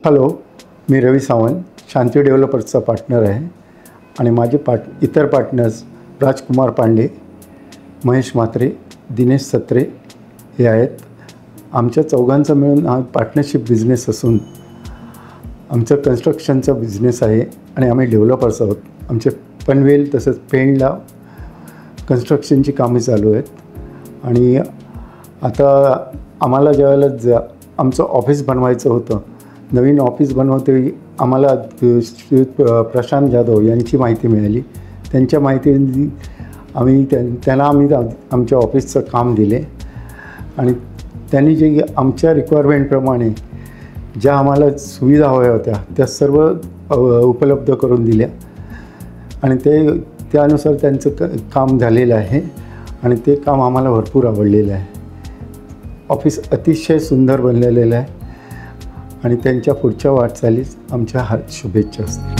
Hello, मी रवी सावंत, शांती डेव्हलपर्सचा partner आहे आणि माझे इतर पार्टनर्स राजकुमार पांडे, महेश म्हात्रे, दिनेश सत्रे हे आहेत. आमच्या चौघांचा मिळून हा पार्टनरशिप बिझनेस असून आमचं कन्स्ट्रक्शनचा बिझनेस आहे आणि आम्ही डेव्हलपर्स आहोत. आमचे पनवेल तसंच पेणला कन्स्ट्रक्शनची कामे चालू आहेत आणि आता आम्हाला ज्यावेळेला आमचं ऑफिस बनवायचं होतं, नवीन ऑफिस बनवते आम्हाला प्रशांत जाधव यांची माहिती मिळाली. त्यांच्या माहितीने त्यांना आम्ही आमच्या ऑफिसचं काम दिले आणि त्यांनी जे आमच्या रिक्वायरमेंटप्रमाणे ज्या आम्हाला सुविधा हव्या होत्या त्या सर्व उपलब्ध करून दिल्या आणि त्यानुसार त्यांचं काम झालेलं आहे आणि ते काम आम्हाला भरपूर आवडलेलं आहे. ऑफिस अतिशय सुंदर बनलेलं आहे आणि त्यांच्या पुढच्या वाटचालीस आमच्या शुभेच्छा असतील.